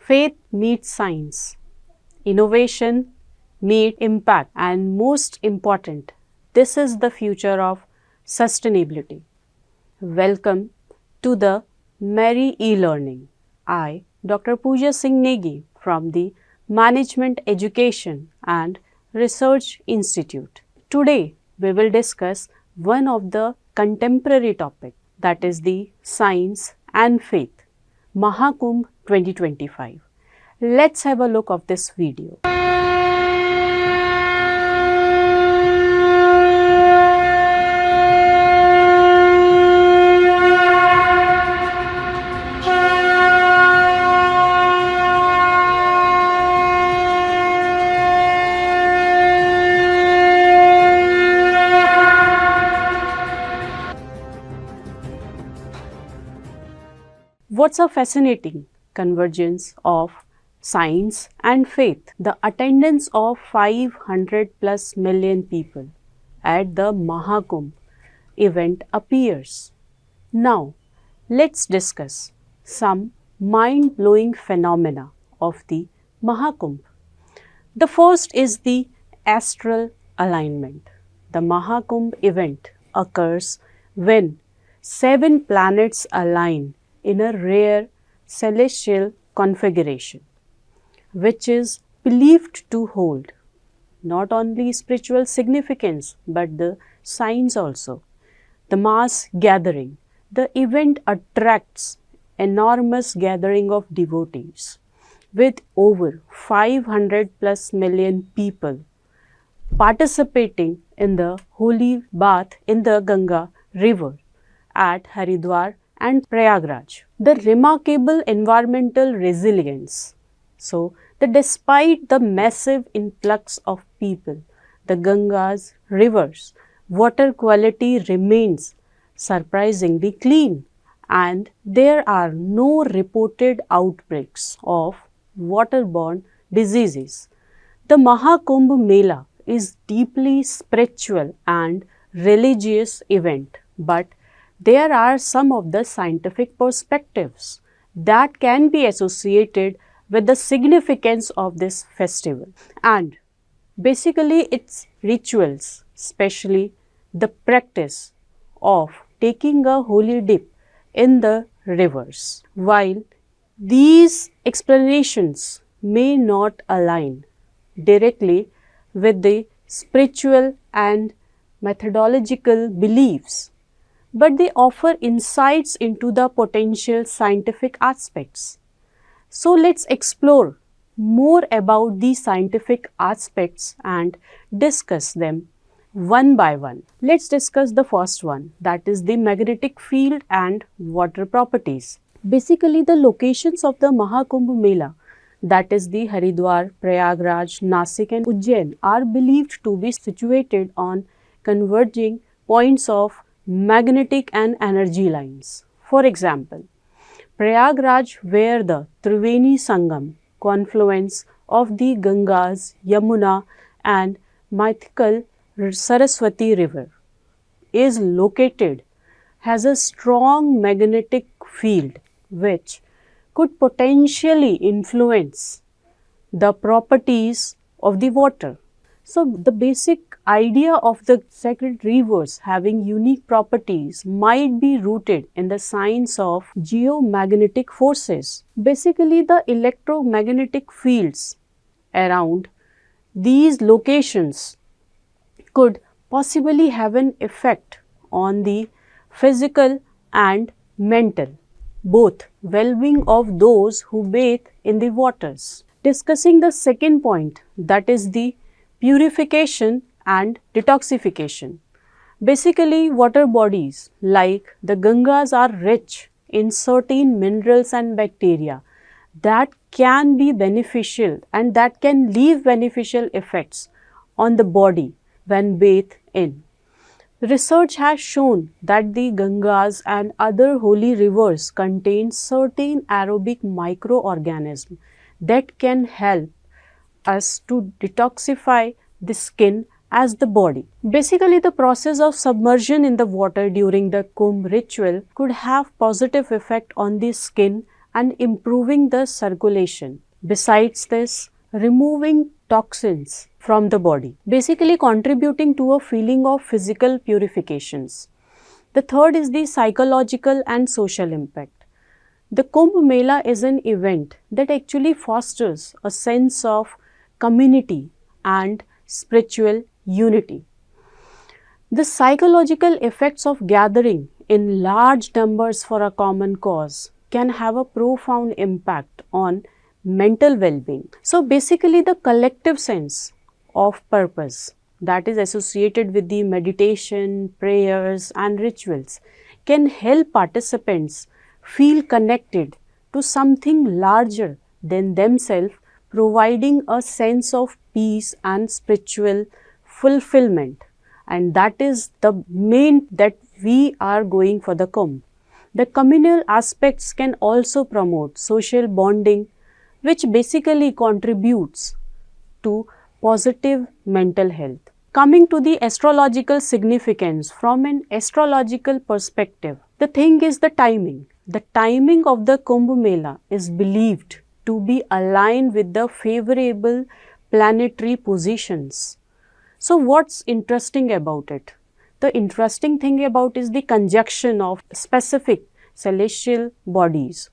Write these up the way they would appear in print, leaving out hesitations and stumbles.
Faith meets science, innovation meets impact, and most important, this is the future of sustainability. Welcome to the Merry E-Learning. I, Dr. Pooja Singh Negi from the Management Education and Research Institute. Today, we will discuss one of the contemporary topic, that is the science and faith, Mahakumbh 2025. Let's have a look of this video. What's a fascinating convergence of science and faith? The attendance of 500 plus million people at the Mahakumbh event appears. Now, let's discuss some mind-blowing phenomena of the Mahakumbh. The first is the astral alignment. The Mahakumbh event occurs when 7 planets align in a rare celestial configuration, which is believed to hold not only spiritual significance but the science also. The mass gathering. The event attracts enormous gathering of devotees with over 500 plus million people participating in the holy bath in the Ganga river at Haridwar and Prayagraj. The remarkable environmental resilience. So, despite the massive influx of people, the Ganga's rivers water quality remains surprisingly clean, and there are no reported outbreaks of waterborne diseases. The Mahakumbh Mela is deeply spiritual and religious event, but there are some of the scientific perspectives that can be associated with the significance of this festival, and basically its rituals, especially the practice of taking a holy dip in the rivers. While these explanations may not align directly with the spiritual and methodological beliefs, but they offer insights into the potential scientific aspects. So let's explore more about these scientific aspects and discuss them one by one. Let's discuss the first one, that is the magnetic field and water properties. Basically, the locations of the Mahakumbh Mela, that is the Haridwar, Prayagraj, Nasik and Ujjain, are believed to be situated on converging points of magnetic and energy lines. For example, Prayagraj, where the Triveni Sangam, confluence of the Gangas, Yamuna and mythical Saraswati river, is located, has a strong magnetic field which could potentially influence the properties of the water. So, the basic idea of the sacred rivers having unique properties might be rooted in the science of geomagnetic forces. Basically, the electromagnetic fields around these locations could possibly have an effect on the physical and mental, both well-being of those who bathe in the waters. Discussing the second point, that is the purification and detoxification. Basically, water bodies like the Gangas are rich in certain minerals and bacteria that can be beneficial and that can leave beneficial effects on the body when bathed in. Research has shown that the Gangas and other holy rivers contain certain aerobic microorganisms that can help us to detoxify the skin as the body. Basically, the process of submersion in the water during the Kumbh ritual could have positive effect on the skin and improving the circulation. Besides this, removing toxins from the body, basically contributing to a feeling of physical purifications. The third is the psychological and social impact. The Kumbh Mela is an event that actually fosters a sense of community and spiritual unity. The psychological effects of gathering in large numbers for a common cause can have a profound impact on mental well-being. So basically the collective sense of purpose that is associated with the meditation, prayers and rituals can help participants feel connected to something larger than themselves, providing a sense of peace and spiritual fulfillment. And that is the main that we are going for the Kumbh. The communal aspects can also promote social bonding, which basically contributes to positive mental health. Coming to the astrological significance from an astrological perspective, the thing is the timing. The timing of the Kumbh Mela is believed to be aligned with the favorable planetary positions. So what's interesting about it? The interesting thing about is the conjunction of specific celestial bodies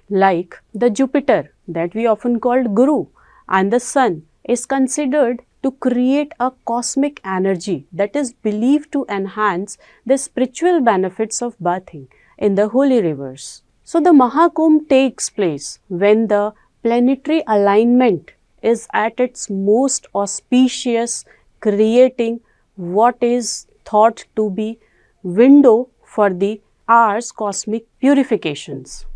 like the Jupiter that we often called Guru and the Sun is considered to create a cosmic energy that is believed to enhance the spiritual benefits of bathing in the holy rivers. So the Mahakumbh takes place when the planetary alignment is at its most auspicious, creating what is thought to be window for the hour's cosmic purifications.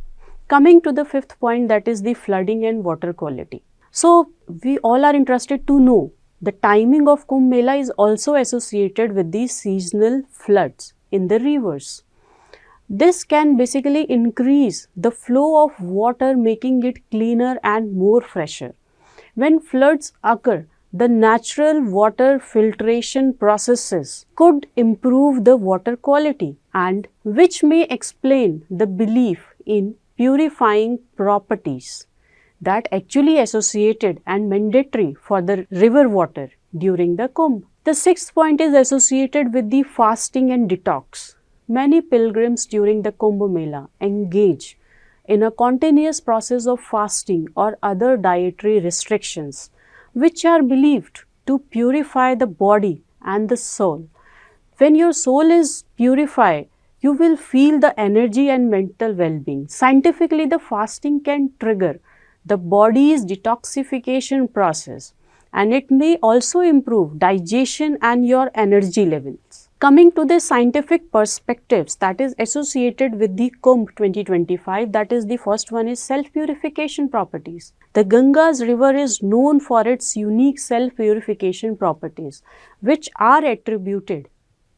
Coming to the fifth point, that is the flooding and water quality. So we all are interested to know the timing of Kumbh Mela is also associated with the seasonal floods in the rivers. This can basically increase the flow of water, making it cleaner and more fresher. When floods occur, the natural water filtration processes could improve the water quality, and which may explain the belief in purifying properties that actually associated and mandatory for the river water during the Kumbh. The sixth point is associated with the fasting and detox. Many pilgrims during the Kumbh Mela engage in a continuous process of fasting or other dietary restrictions, which are believed to purify the body and the soul. When your soul is purified, you will feel the energy and mental well-being. Scientifically, the fasting can trigger the body's detoxification process, and it may also improve digestion and your energy levels. Coming to the scientific perspectives that is associated with the Kumbh 2025, that is the first one is self-purification properties. The Ganga's river is known for its unique self-purification properties, which are attributed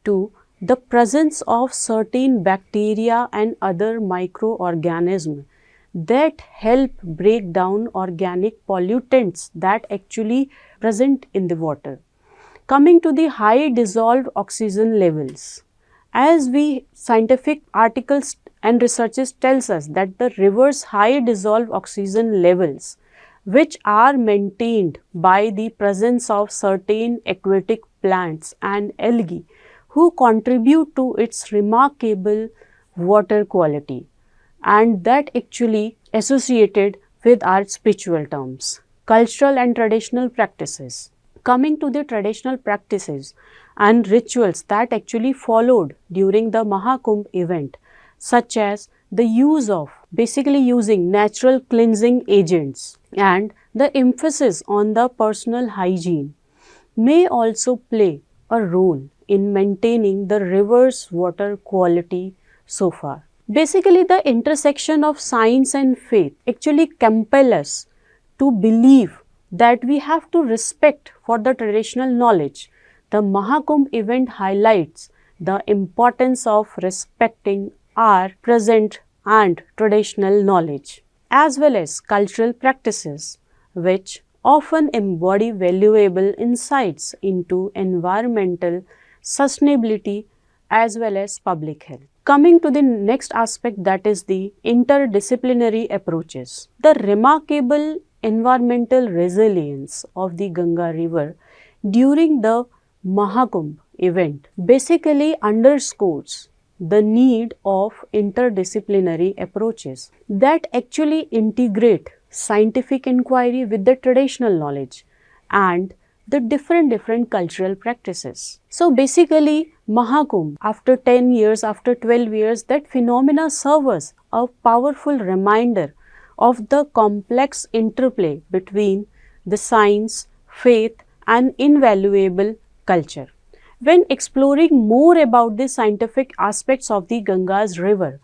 to the presence of certain bacteria and other microorganisms that help break down organic pollutants that actually present in the water. Coming to the high dissolved oxygen levels, as we scientific articles and researches tells us that the river's high dissolved oxygen levels, which are maintained by the presence of certain aquatic plants and algae who contribute to its remarkable water quality, and that actually associated with our spiritual terms, cultural and traditional practices. Coming to the traditional practices and rituals that actually followed during the Mahakumbh event, such as the use of basically using natural cleansing agents and the emphasis on the personal hygiene may also play a role in maintaining the river's water quality so far. Basically, the intersection of science and faith actually compel us to believe that we have to respect for the traditional knowledge. The Mahakumbh event highlights the importance of respecting our present and traditional knowledge, as well as cultural practices, which often embody valuable insights into environmental sustainability as well as public health. Coming to the next aspect, that is the interdisciplinary approaches. The remarkable environmental resilience of the Ganga river during the Mahakumbh event basically underscores the need of interdisciplinary approaches that actually integrate scientific inquiry with the traditional knowledge and the different cultural practices. So basically Mahakumbh, after 10 years, after 12 years, that phenomena serves a powerful reminder of the complex interplay between the science, faith and invaluable culture. When exploring more about the scientific aspects of the Ganga's river,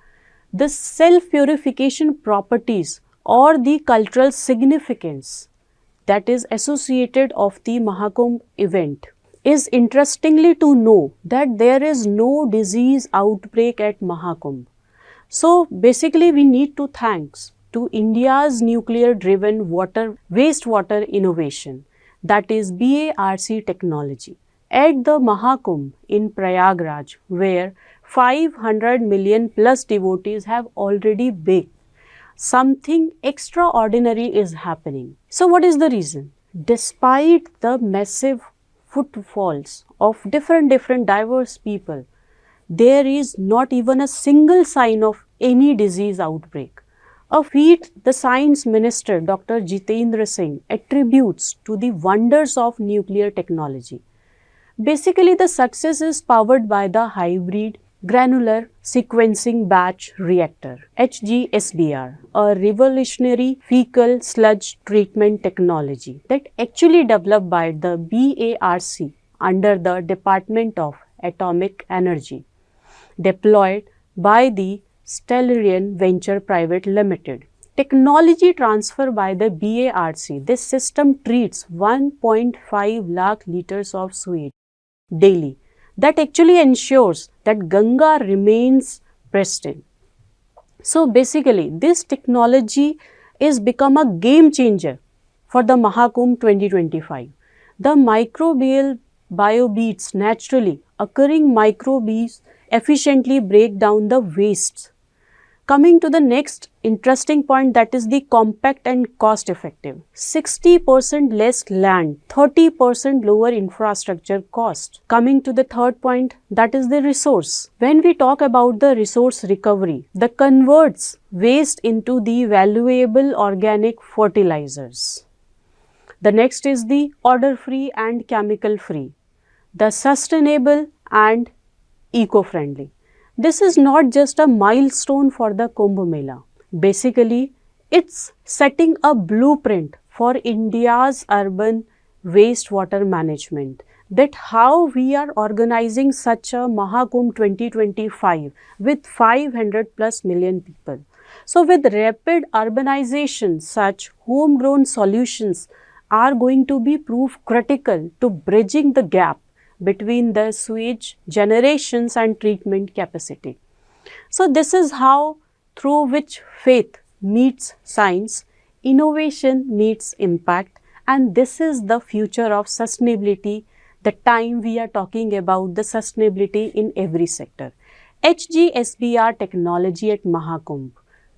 the self-purification properties or the cultural significance that is associated of the Mahakumbh event is interestingly to know that there is no disease outbreak at Mahakumbh. So basically we need to thanks to India's nuclear driven wastewater innovation, that is BARC technology at the Mahakumbh in Prayagraj, where 500 million plus devotees have already bathed. Something extraordinary is happening. So what is the reason? Despite the massive footfalls of different diverse people, there is not even a single sign of any disease outbreak. A feat the Science Minister Dr. Jitendra Singh attributes to the wonders of nuclear technology. Basically, the success is powered by the hybrid granular sequencing batch reactor HGSBR, a revolutionary fecal sludge treatment technology that actually developed by the BARC under the Department of Atomic Energy, deployed by the Stellarian Venture Private Limited. Technology transfer by the BARC. This system treats 1.5 lakh liters of sewage daily. That actually ensures that Ganga remains pristine. So basically, this technology is become a game changer for the Mahakumbh 2025. The microbial biobeads, naturally occurring microbes, efficiently break down the wastes. Coming to the next interesting point, that is the compact and cost effective. 60% less land, 30% lower infrastructure cost. Coming to the third point, that is the resource. When we talk about the resource recovery, the converts waste into the valuable organic fertilizers. The next is the odor-free and chemical-free, the sustainable and eco-friendly. This is not just a milestone for the Kumbh Mela. Basically, it's setting a blueprint for India's urban wastewater management, that how we are organizing such a Mahakumbh 2025 with 500 plus million people. So with rapid urbanization, such homegrown solutions are going to be proof critical to bridging the gap between the sewage generations and treatment capacity. So this is how, through which faith meets science, innovation meets impact, and this is the future of sustainability, the time we are talking about the sustainability in every sector. HGSBR technology at Mahakumbh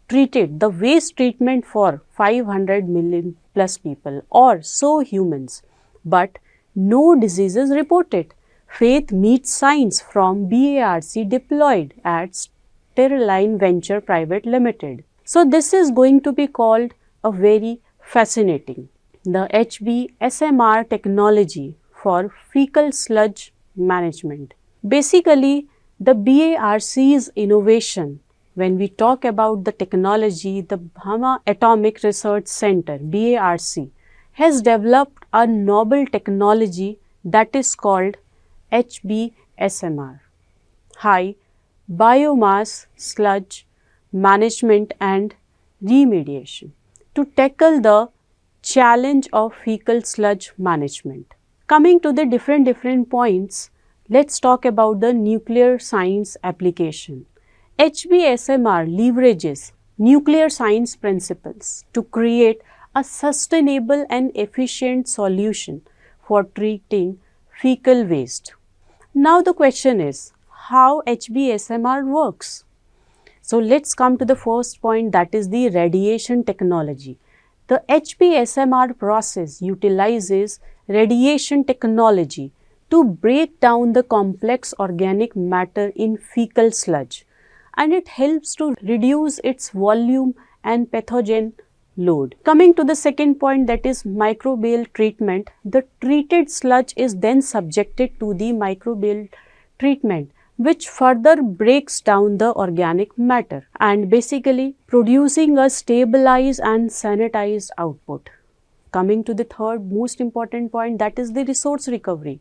treated the waste treatment for 500 million plus people or so humans, but no diseases reported. Faith meets science from BARC deployed at Stellarian Venture Private Limited. So this is going to be called a very fascinating. The HBSMR technology for fecal sludge management. Basically, the BARC's innovation, when we talk about the technology, the Bhama Atomic Research Center, BARC, has developed a novel technology that is called HBSMR, High Biomass Sludge Management and Remediation, to tackle the challenge of fecal sludge management. Coming to the different points, let's talk about the nuclear science application. HBSMR leverages nuclear science principles to create a sustainable and efficient solution for treating fecal waste. Now the question is, how HBSMR works. So let's come to the first point, that is the radiation technology. The HBSMR process utilizes radiation technology to break down the complex organic matter in fecal sludge, and it helps to reduce its volume and pathogen load. Coming to the second point, that is microbial treatment. The treated sludge is then subjected to the microbial treatment, which further breaks down the organic matter and basically producing a stabilized and sanitized output. Coming to the third most important point, that is the resource recovery.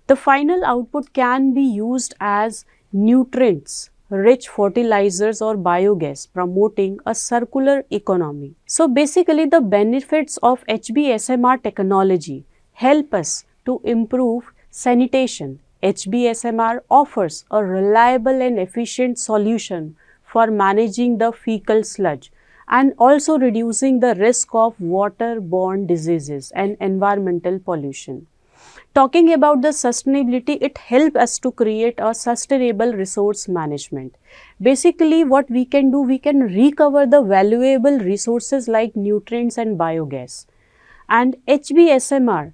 The final output can be used as nutrients, rich fertilizers or biogas, promoting a circular economy. So basically the benefits of HBSMR technology help us to improve sanitation. HBSMR offers a reliable and efficient solution for managing the fecal sludge and also reducing the risk of waterborne diseases and environmental pollution. Talking about the sustainability, it helps us to create a sustainable resource management. Basically, what we can do, we can recover the valuable resources like nutrients and biogas. And HBSMR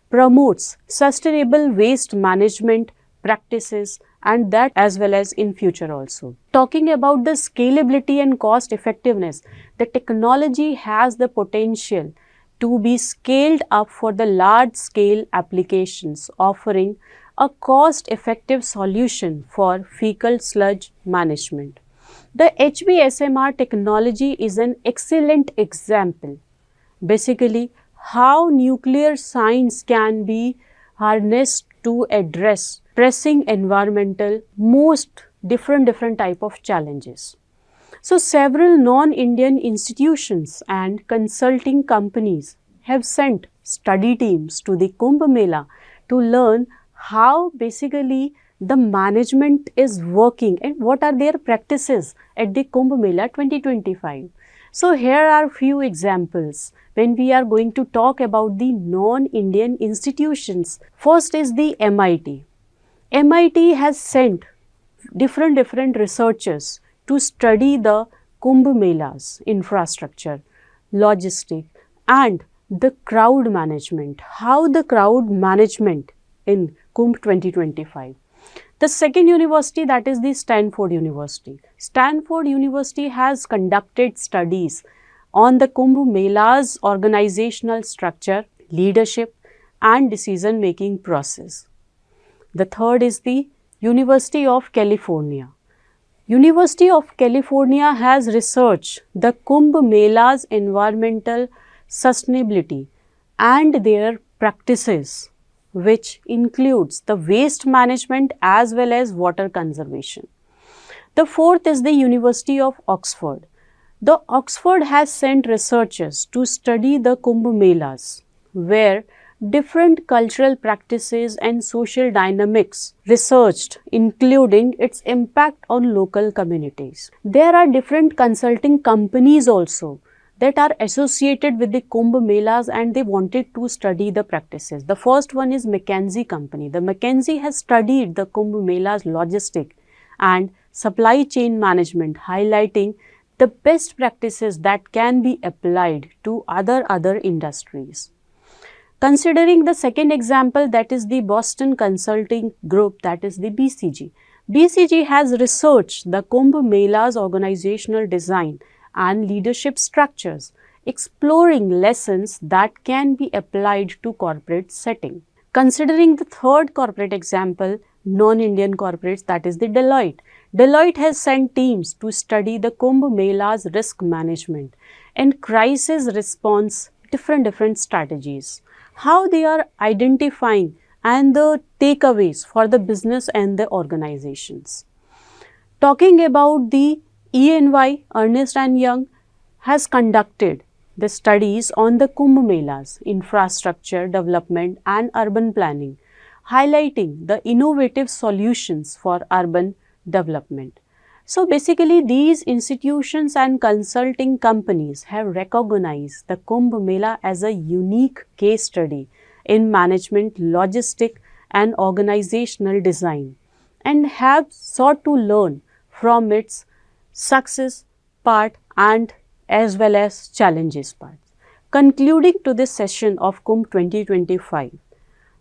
promotes sustainable waste management practices, and that as well as in future also. Talking about the scalability and cost effectiveness, the technology has the potential to be scaled up for the large scale applications, offering a cost effective solution for fecal sludge management. The HBSMR technology is an excellent example, basically how nuclear science can be harnessed to address pressing environmental most different type of challenges. So several non-Indian institutions and consulting companies have sent study teams to the Kumbh Mela to learn how basically the management is working and what are their practices at the Kumbh Mela 2025. So here are few examples when we are going to talk about the non-Indian institutions. First is the MIT. MIT has sent different researchers to study the Kumbh Mela's infrastructure, logistic and the crowd management, how the crowd management in Kumbh 2025. The second university, that is the Stanford University. Stanford University has conducted studies on the Kumbh Mela's organizational structure, leadership and decision making process. The third is the University of California. University of California has researched the Kumbh Mela's environmental sustainability and their practices, which includes the waste management as well as water conservation. The fourth is the University of Oxford. The Oxford has sent researchers to study the Kumbh Melas, where different cultural practices and social dynamics researched, including its impact on local communities. There are different consulting companies also that are associated with the Kumbh Melas and they wanted to study the practices. The first one is McKinsey company. The McKinsey has studied the Kumbh Melas logistic and supply chain management, highlighting the best practices that can be applied to other industries. Considering the second example, that is the Boston Consulting Group, that is the BCG. BCG has researched the Kumbh Mela's organizational design and leadership structures, exploring lessons that can be applied to corporate setting. Considering the third corporate example, non-Indian corporates, that is the Deloitte. Deloitte has sent teams to study the Kumbh Mela's risk management and crisis response, different strategies, how they are identifying and the takeaways for the business and the organizations. Talking about the EY, Ernst & Young has conducted the studies on the Kumbh Melas, infrastructure development and urban planning, highlighting the innovative solutions for urban development. So basically these institutions and consulting companies have recognized the Kumbh Mela as a unique case study in management, logistic and organizational design, and have sought to learn from its success part and as well as challenges part. Concluding to this session of Kumbh 2025,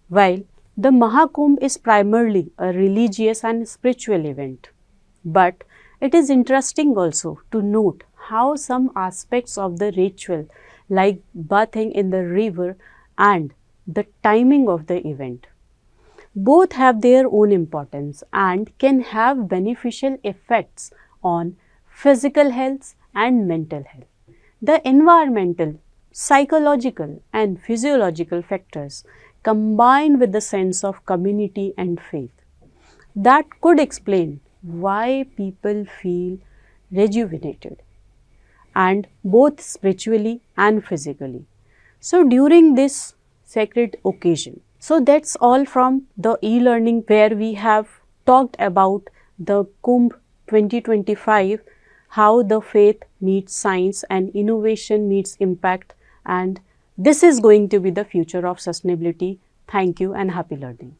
while the Mahakumbh is primarily a religious and spiritual event, but it is interesting also to note how some aspects of the ritual like bathing in the river and the timing of the event both have their own importance and can have beneficial effects on physical health and mental health. The environmental, psychological and physiological factors combined with the sense of community and faith that could explain why people feel rejuvenated and both spiritually and physically. So during this sacred occasion. So that's all from the e-learning where we have talked about the Kumbh 2025, how the faith meets science and innovation meets impact, and this is going to be the future of sustainability. Thank you and happy learning.